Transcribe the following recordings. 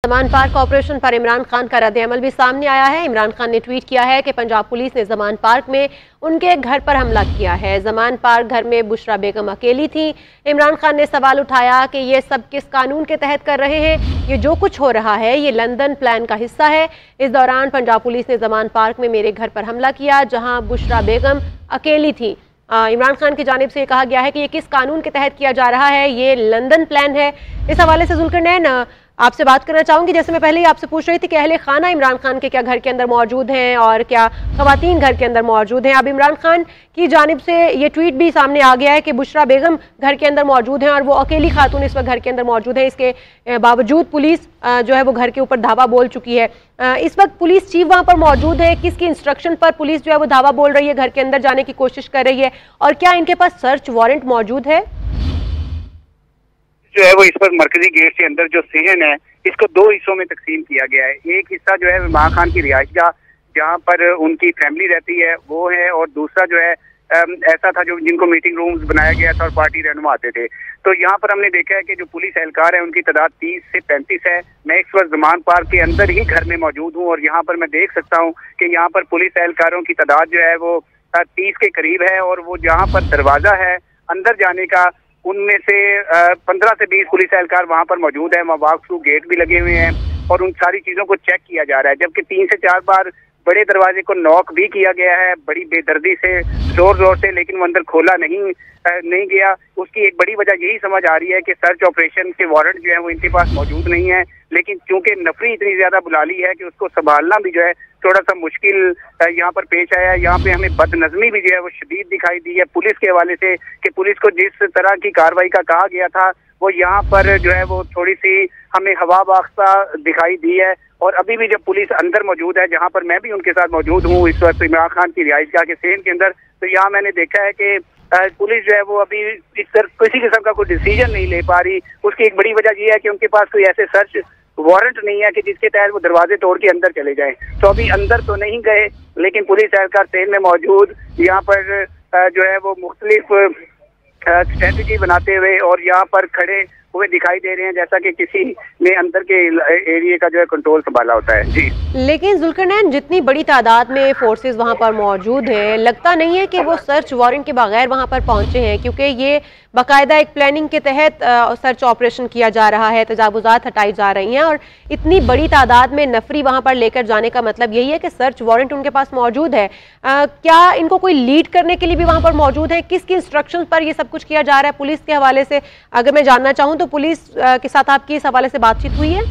ज़मान park operation पर इमरान खान का रद्द-ए-अमल भी सामने आया है। इमरान खान ने ट्वीट किया है कि पंजाब पुलिस ने ज़मान पार्क में उनके घर पर हमला किया है। ज़मान पार्क घर में बुशरा बेगम अकेली थी। इमरान खान ने सवाल उठाया कि ये सब किस कानून के तहत कर रहे हैं? ये जो कुछ हो रहा है ये लंदन प्लान का हिस्सा है। इस दौरान पंजाब पुलिस ने ज़मान पार्क में मेरे घर पर हमला किया जहाँ बुशरा बेगम अकेली थी। इमरान खान की जानिब से कहा गया है कि ये किस कानून के तहत किया जा रहा है, ये लंदन प्लान है। इस हवाले से जुल्करनैन आपसे बात करना चाहूंगी। जैसे मैं पहले ही आपसे पूछ रही थी कि अहले खाना इमरान खान के क्या घर के अंदर मौजूद हैं और क्या खवातीन घर के अंदर मौजूद हैं। अब इमरान खान की जानिब से ये ट्वीट भी सामने आ गया है कि बुशरा बेगम घर के अंदर मौजूद हैं और वो अकेली खातून इस वक्त घर के अंदर मौजूद है। इसके बावजूद पुलिस जो है वो घर के ऊपर धावा बोल चुकी है। इस वक्त पुलिस चीफ वहाँ पर मौजूद है। किसकी इंस्ट्रक्शन पर पुलिस जो है वो धावा बोल रही है, घर के अंदर जाने की कोशिश कर रही है, और क्या इनके पास सर्च वारंट मौजूद है? जो है वो इस पर मरकजी गेट से अंदर जो सहन है इसको दो हिस्सों में तकसीम किया गया है। एक हिस्सा जो है इमरान खान की रिहाइशगाह जहाँ पर उनकी फैमिली रहती है वो है, और दूसरा जो है ऐसा था जो जिनको मीटिंग रूम्स बनाया गया था और पार्टी रहनुमा आते थे। तो यहाँ पर हमने देखा है कि जो पुलिस एहलकार है उनकी तादाद 30 से 35 है। मैं इस वक्त ज़मान पार्क के अंदर ही घर में मौजूद हूँ और यहाँ पर मैं देख सकता हूँ कि यहाँ पर पुलिस एहलकारों की तादाद जो है वो 30 के करीब है, और वो जहाँ पर दरवाजा है अंदर जाने का उनमें से 15 से 20 पुलिस एहलकार वहाँ पर मौजूद है। वहाँ वॉक थ्रू गेट भी लगे हुए हैं और उन सारी चीज़ों को चेक किया जा रहा है। जबकि 3 से 4 बार बड़े दरवाजे को नॉक भी किया गया है बड़ी बेदर्दी से, जोर से, लेकिन वो अंदर खोला नहीं गया। उसकी एक बड़ी वजह यही समझ आ रही है कि सर्च ऑपरेशन के वारंट जो है वो इनके पास मौजूद नहीं है, लेकिन चूंकि नफरी इतनी ज्यादा बुलाली है कि उसको संभालना भी जो है थोड़ा सा मुश्किल यहाँ पर पेश आया है। यहाँ पे हमें बदनज़मी भी जो है वो शदीद दिखाई दी है पुलिस के हवाले से, कि पुलिस को जिस तरह की कार्रवाई का कहा गया था वो यहाँ पर जो है वो थोड़ी सी हमें हवा बाख्ता दिखाई दी है। और अभी भी जब पुलिस अंदर मौजूद है, जहाँ पर मैं भी उनके साथ मौजूद हूँ इस वक्त इमरान खान की रिहाइशगाह के सहन के अंदर, तो यहाँ मैंने देखा है कि पुलिस जो है वो अभी इस तरह किसी किस्म का कोई डिसीजन नहीं ले पा रही। उसकी एक बड़ी वजह यह है कि उनके पास कोई ऐसे सर्च वारंट नहीं है कि जिसके तहत वो दरवाजे तोड़ के अंदर चले जाएं। तो अभी अंदर तो नहीं गए, लेकिन पुलिस एहलकार सेल में मौजूद यहाँ पर जो है वो मुख्तलिफ स्ट्रेटजी बनाते हुए और यहाँ पर खड़े हुए दिखाई दे रहे हैं, जैसा कि किसी ने अंदर के एरिया का जो है कंट्रोल संभाला होता है। जी, लेकिन जुल्करनैन जितनी बड़ी तादाद में फोर्सेस वहां पर मौजूद है, लगता नहीं है कि वो सर्च वारंट के बगैर वहां पर पहुंचे हैं, क्योंकि ये बाकायदा एक प्लानिंग के तहत सर्च ऑपरेशन किया जा रहा है, तजावुजात हटाई जा रही हैं, और इतनी बड़ी तादाद में नफरी वहां पर लेकर जाने का मतलब यही है कि सर्च वारंट उनके पास मौजूद है। क्या इनको कोई लीड करने के लिए भी वहां पर मौजूद है? किसकी इंस्ट्रक्शन पर ये सब कुछ किया जा रहा है? पुलिस के हवाले से अगर मैं जानना चाहूँ तो पुलिस के साथ आपकी इस हवाले से बातचीत हुई है?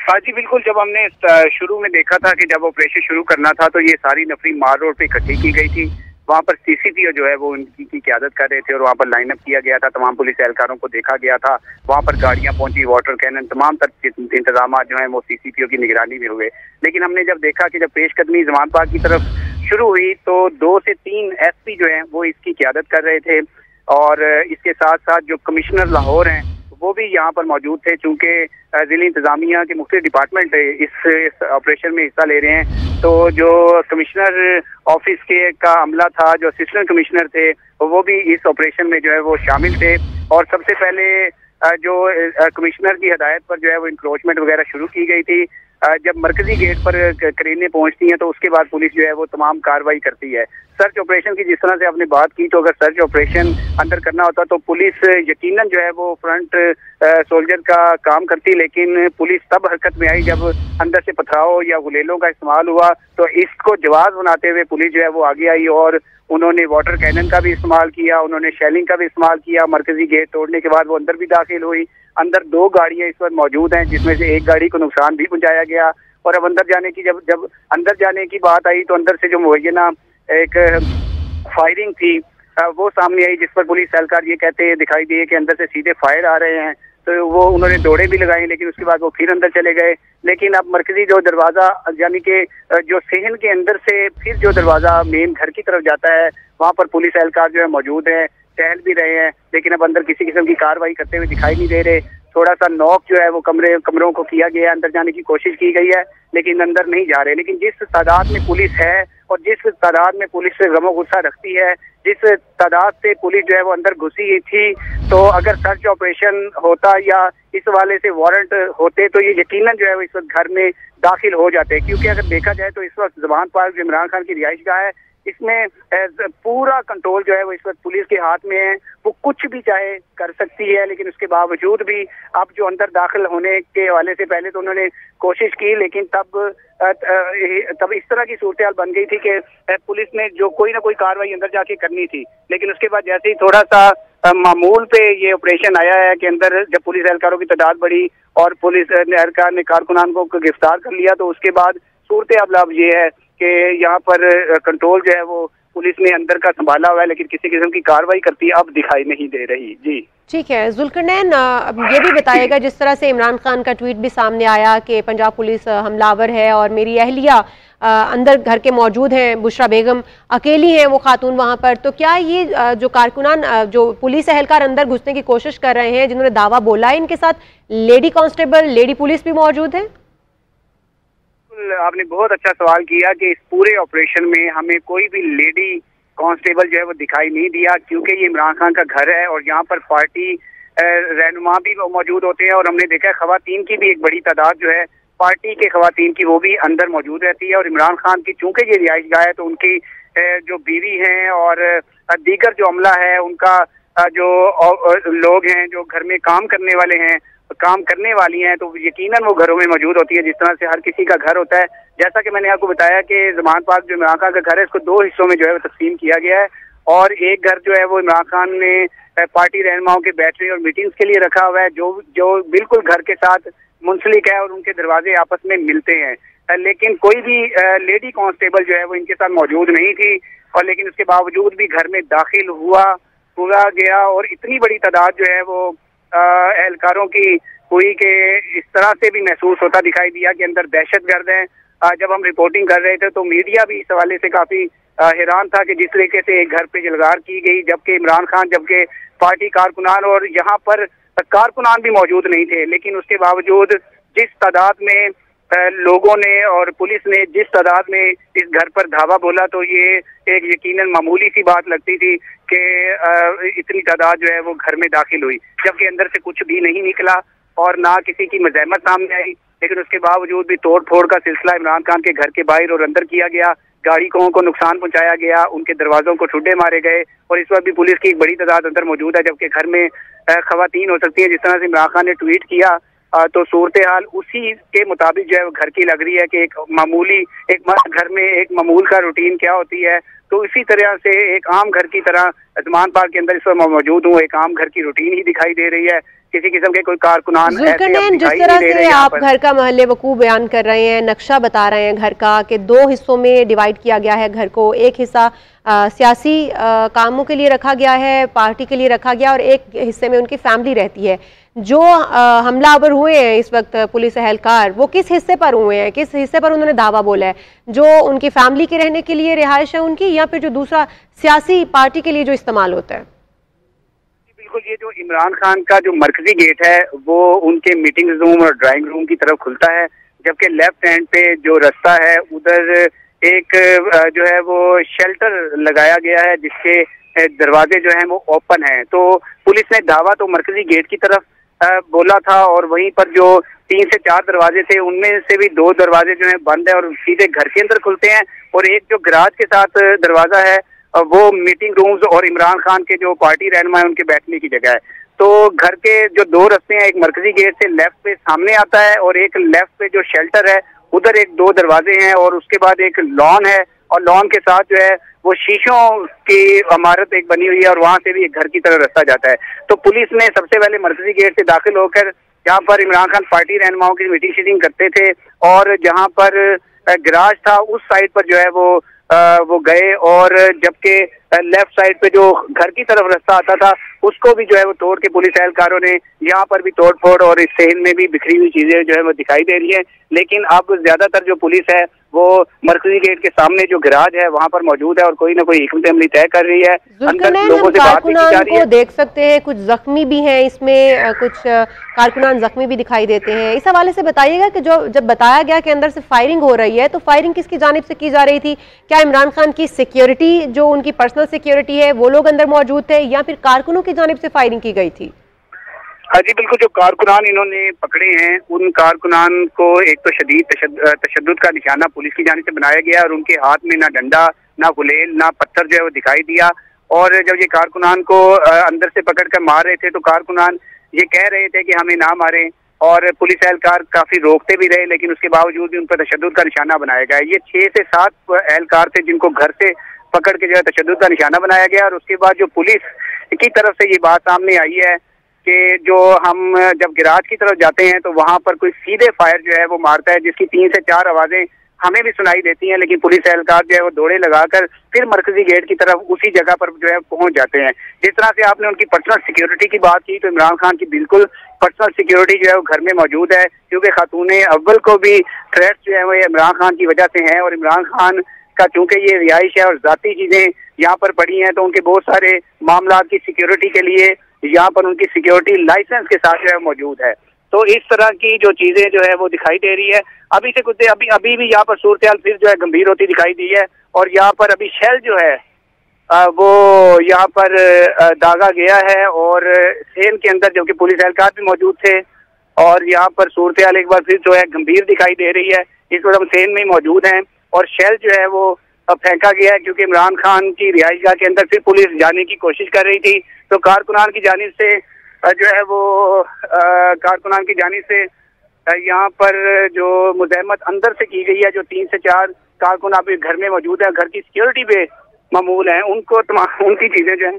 हाँ जी बिल्कुल। जब हमने शुरू में देखा था कि जब ऑपरेशन शुरू करना था तो ये सारी नफरी मार रोड पे इकट्ठी की गई थी। वहाँ पर सीसीपीओ जो है वो उनकी क़यादत कर रहे थे और वहाँ पर लाइनअप किया गया था। तमाम पुलिस एहलकारों को देखा गया था। वहाँ पर गाड़ियाँ पहुंची, वाटर कैनन, तमाम इंतजाम जो हैं वो सीसीपीओ की निगरानी में हुए। लेकिन हमने जब देखा कि जब पेशकदमी ज़मान पार्क की तरफ शुरू हुई तो 2 से 3 SP जो हैं वो इसकी क़यादत कर रहे थे, और इसके साथ साथ जो कमिश्नर लाहौर हैं वो भी यहाँ पर मौजूद थे। चूँकि ज़िली इंतज़ामिया के मुख्तलिफ डिपार्टमेंट इस ऑपरेशन में हिस्सा ले रहे हैं, तो जो कमिश्नर ऑफिस के का अमला था, जो असिस्टेंट कमिश्नर थे, वो भी इस ऑपरेशन में जो है वो शामिल थे। और सबसे पहले जो कमिश्नर की हदायत पर जो है वो इंक्रोचमेंट वगैरह शुरू की गई थी। जब मरकजी गेट पर करीनें पहुंचती हैं तो उसके बाद पुलिस जो है वो तमाम कार्रवाई करती है। सर्च ऑपरेशन की जिस तरह से आपने बात की, तो अगर सर्च ऑपरेशन अंदर करना होता तो पुलिस यकीनन जो है वो फ्रंट सोल्जर का काम करती, लेकिन पुलिस तब हरकत में आई जब अंदर से पथराव या गुलेलों का इस्तेमाल हुआ। तो इसको जवाब बनाते हुए पुलिस जो है वो आगे आई और उन्होंने वाटर कैनन का भी इस्तेमाल किया, उन्होंने शेलिंग का भी इस्तेमाल किया। मरकजी गेट तोड़ने के बाद वो अंदर भी दाखिल हुई। अंदर 2 गाड़ियां इस वक्त मौजूद हैं, जिसमें से एक गाड़ी को नुकसान भी पहुंचाया गया। और अब अंदर जाने की जब अंदर जाने की बात आई तो अंदर से जो मुबैना एक फायरिंग थी वो सामने आई, जिस पर पुलिस एहलकार ये कहते दिखाई दिए कि अंदर से सीधे फायर आ रहे हैं। तो वो उन्होंने दौड़े भी लगाई, लेकिन उसके बाद वो फिर अंदर चले गए। लेकिन अब मरकजी जो दरवाज़ा यानी कि जो सहन के अंदर से फिर जो दरवाज़ा मेन घर की तरफ जाता है, वहाँ पर पुलिस एहलकार जो है मौजूद है, टहल भी रहे हैं, लेकिन अब अंदर किसी किस्म की कार्रवाई करते हुए दिखाई नहीं दे रहे। थोड़ा सा नॉक जो है वो कमरों को किया गया है, अंदर जाने की कोशिश की गई है, लेकिन अंदर नहीं जा रहे। लेकिन जिस तादाद में पुलिस है और जिस तादाद में पुलिस से गमो गुस्सा रखती है, जिस तादाद से पुलिस जो है वो अंदर घुसी थी, तो अगर सर्च ऑपरेशन होता या इस वाले से वारंट होते तो ये यकीनन जो है वो इस वक्त घर में दाखिल हो जाते। क्योंकि अगर देखा जाए तो इस वक्त ज़मान पार्क जो इमरान खान की रिहाइशगाह है, इसमें पूरा कंट्रोल जो है वो इस वक्त पुलिस के हाथ में है। वो कुछ भी चाहे कर सकती है, लेकिन उसके बावजूद भी अब जो अंदर दाखिल होने के हवाले से पहले तो उन्होंने कोशिश की, लेकिन तब इस तरह की सूरत हाल बन गई थी कि पुलिस ने जो कोई ना कोई कार्रवाई अंदर जाके करनी थी। लेकिन उसके बाद जैसे ही थोड़ा सा मामूल पे ये ऑपरेशन आया है कि अंदर जब पुलिस एहलकारों की तादाद बढ़ी और पुलिस एहलकार ने कारकुनान को गिरफ्तार कर लिया, तो उसके बाद सूरत हाल अब ये है कि यहाँ पर कंट्रोल जो है वो पुलिस ने अंदर का संभाला हुआ है, लेकिन किसी किस्म की कार्रवाई करती अब दिखाई नहीं दे रही। जी ठीक है जुल्करनैन, ये भी बताइएगा, जिस तरह से इमरान खान का ट्वीट भी सामने आया कि पंजाब पुलिस हमलावर है और मेरी अहलिया अंदर घर के मौजूद हैं, बुशरा बेगम अकेली हैं वो खातून वहां पर, तो क्या ये जो कारकुनान जो पुलिस एहलकार अंदर घुसने की कोशिश कर रहे हैं जिन्होंने दावा बोला है, इनके साथ लेडी कांस्टेबल, लेडी पुलिस भी मौजूद है? आपने बहुत अच्छा सवाल किया कि इस पूरे ऑपरेशन में हमें कोई भी लेडी कांस्टेबल जो है वो दिखाई नहीं दिया, क्योंकि ये इमरान खान का घर है और यहाँ पर पार्टी रहनुमा भी मौजूद होते हैं। और हमने देखा है खवातीन की भी एक बड़ी तादाद जो है पार्टी के खवातीन की वो भी अंदर मौजूद रहती है। और इमरान खान की चूंकि ये रिहाइशगाह है तो उनकी जो बीवी हैं और दीगर जो अमला है, उनका जो लोग हैं जो घर में काम करने वाली हैं, तो यकीनन वो घरों में मौजूद होती है, जिस तरह से हर किसी का घर होता है। जैसा कि मैंने आपको बताया कि ज़मान पार्क जो इमरान खान का घर है, इसको 2 हिस्सों में जो है वो तकसीम किया गया है। और एक घर जो है वो इमरान खान ने पार्टी रहनुमाओं के बैठने और मीटिंग्स के लिए रखा हुआ है, जो बिल्कुल घर के साथ मुंसलिक है और उनके दरवाजे आपस में मिलते हैं। लेकिन कोई भी लेडी कांस्टेबल जो है वो इनके साथ मौजूद नहीं थी, और लेकिन उसके बावजूद भी घर में दाखिल हुआ गया और इतनी बड़ी तादाद जो है वो एहलकारों की हुई कि इस तरह से भी महसूस होता दिखाई दिया कि अंदर दहशतगर्द हैं। जब हम रिपोर्टिंग कर रहे थे तो मीडिया भी इस हवाले से काफी हैरान था कि जिस तरीके से एक घर पे जलगार की गई, जबकि इमरान खान, जबकि पार्टी कारकुनान और यहाँ पर कारकुनान भी मौजूद नहीं थे, लेकिन उसके बावजूद जिस तादाद में लोगों ने और पुलिस ने जिस तादाद में इस घर पर धावा बोला, तो ये एक यकीनन मामूली सी बात लगती थी कि इतनी तादाद जो है वो घर में दाखिल हुई, जबकि अंदर से कुछ भी नहीं निकला और ना किसी की मज़ाहमत सामने आई। लेकिन उसके बावजूद भी तोड़ फोड़ का सिलसिला इमरान खान के घर के बाहर और अंदर किया गया, गाड़ी को नुकसान पहुंचाया गया, उनके दरवाजों को ठुड्डे मारे गए। और इस वक्त भी पुलिस की एक बड़ी तादाद अंदर मौजूद है, जबकि घर में खवातीन हो सकती है। जिस तरह से इमरान खान ने ट्वीट किया तो सूरत हाल उसी के मुताबिक जो है घर की लग रही है कि एक घर में एक मामूल का रूटीन क्या होती है, तो इसी तरह से एक आम घर की तरह ज़मान पार्क के अंदर इस वक्त मौजूद हूँ, एक आम घर की रूटीन ही दिखाई दे रही है। किसी किस्म के कोई कारकुनान जुल्करनैन, जिस तरह से आप घर का महल्ले वकूफ बयान कर रहे हैं, नक्शा बता रहे हैं घर का कि 2 हिस्सों में डिवाइड किया गया है घर को, एक हिस्सा सियासी कामों के लिए रखा गया है, पार्टी के लिए रखा गया, और एक हिस्से में उनकी फैमिली रहती है। जो हमलावर हुए हैं इस वक्त पुलिस एहलकार, वो किस हिस्से पर हुए हैं, किस हिस्से पर उन्होंने दावा बोला है? जो उनकी फैमिली के रहने के लिए रिहाइश है उनकी, या फिर जो दूसरा सियासी पार्टी के लिए जो इस्तेमाल होता है? बिल्कुल, ये जो इमरान खान का जो मरकजी गेट है वो उनके मीटिंग रूम और ड्राइंग रूम की तरफ खुलता है, जबकि लेफ्ट हैंड पे जो रास्ता है उधर एक जो है वो शेल्टर लगाया गया है जिसके दरवाजे जो हैं वो ओपन हैं। तो पुलिस ने दावा तो मरकजी गेट की तरफ बोला था, और वहीं पर जो 3 से 4 दरवाजे थे उनमें से भी 2 दरवाजे जो हैं बंद है और सीधे घर के अंदर खुलते हैं, और एक जो गराज के साथ दरवाजा है वो मीटिंग रूम्स और इमरान खान के जो पार्टी रहनुमा है उनके बैठने की जगह है। तो घर के जो 2 रास्ते हैं, एक मरकजी गेट से लेफ्ट पे सामने आता है और एक लेफ्ट पे जो शेल्टर है उधर एक 2 दरवाजे हैं, और उसके बाद एक लॉन है, और लॉन के साथ जो है वो शीशों की इमारत एक बनी हुई है, और वहां से भी एक घर की तरह रास्ता जाता है। तो पुलिस ने सबसे पहले मरकजी गेट से दाखिल होकर जहाँ पर इमरान खान पार्टी रहनुमाओं की मीटिंग शीटिंग करते थे और जहाँ पर गराज था उस साइड पर जो है वो गए, और जबकि लेफ्ट साइड पे जो घर की तरफ रास्ता आता था उसको भी जो है वो तोड़ के पुलिस एहलकारों ने यहाँ पर भी तोड़ फोड़ और इस शहर में भी बिखरी हुई चीजें जो है वो दिखाई दे रही है। लेकिन अब ज्यादातर जो पुलिस है वो मरकजी गेट के सामने जो गैराज है वहाँ पर मौजूद है और कोई ना कोई हिकमत अमली तय कर रही है। अंदर लोगों से बात भी की जा रही है। देख सकते हैं कुछ जख्मी भी हैं इसमें, कुछ कारकुनान जख्मी भी दिखाई देते हैं। इस हवाले से बताइएगा कि जो जब बताया गया कि अंदर से फायरिंग हो रही है तो फायरिंग किसकी जानिब से की जा रही थी? क्या इमरान खान की सिक्योरिटी जो उनकी पर्सनल सिक्योरिटी है वो लोग अंदर मौजूद थे या फिर कारकुनों की जानिब से फायरिंग की गई थी? हाँ जी बिल्कुल, जो कारकुनान इन्होंने पकड़े हैं उन कारकुनान को एक तो शदीद तशद्दुद का निशाना पुलिस की जानिब से बनाया गया और उनके हाथ में ना डंडा ना गुलेल ना पत्थर जो है वो दिखाई दिया। और जब ये कारकुनान को अंदर से पकड़ कर मार रहे थे तो कारकुनान ये कह रहे थे कि हमें ना मारें और पुलिस एहलकार काफी रोकते भी रहे, लेकिन उसके बावजूद भी उन पर तशद्दुद का निशाना बनाया गया। ये 6 से 7 एहलकार थे जिनको घर से पकड़ के जो है तशद्दुद का निशाना बनाया गया। और उसके बाद जो पुलिस की तरफ से ये बात सामने आई है कि जो हम जब गिराज की तरफ जाते हैं तो वहां पर कोई सीधे फायर जो है वो मारता है जिसकी 3 से 4 आवाजें हमें भी सुनाई देती हैं, लेकिन पुलिस एहलकार जो है वो दौड़े लगाकर फिर मरकजी गेट की तरफ उसी जगह पर जो है पहुंच जाते हैं। जिस तरह से आपने उनकी पर्सनल सिक्योरिटी की बात की तो इमरान खान की बिल्कुल पर्सनल सिक्योरिटी जो है वो घर में मौजूद है, क्योंकि खातून अव्वल को भी थ्रेट्स जो है वो इमरान खान की वजह से हैं। और इमरान खान का चूंकि ये रिहाइश है और जाती चीजें यहाँ पर पड़ी हैं तो उनके बहुत सारे मामला की सिक्योरिटी के लिए यहाँ पर उनकी सिक्योरिटी लाइसेंस के साथ जो है मौजूद है। तो इस तरह की जो चीजें जो है वो दिखाई दे रही है। अभी से कुछ अभी भी यहाँ पर सूरत हाल फिर जो है गंभीर होती दिखाई दी है और यहाँ पर अभी शेल जो है वो यहाँ पर दागा गया है और सेन के अंदर जबकि पुलिस एहलकार भी मौजूद थे और यहाँ पर सूरत हाल एक बार फिर जो है गंभीर दिखाई दे रही है। इस वक्त हम सेन में मौजूद हैं और शेल जो है वो फेंका गया है क्योंकि इमरान खान की रिहाइशगाह के अंदर फिर पुलिस जाने की कोशिश कर रही थी। तो कारकुनान की जानिब से जो है वो कारकुनान की जानिब से यहाँ पर जो मुज़ाहमत अंदर से की गई है, जो 3 से 4 कारकुन अभी घर में मौजूद है, घर की सिक्योरिटी पे मामूल हैं, उनको उनकी चीजें जो है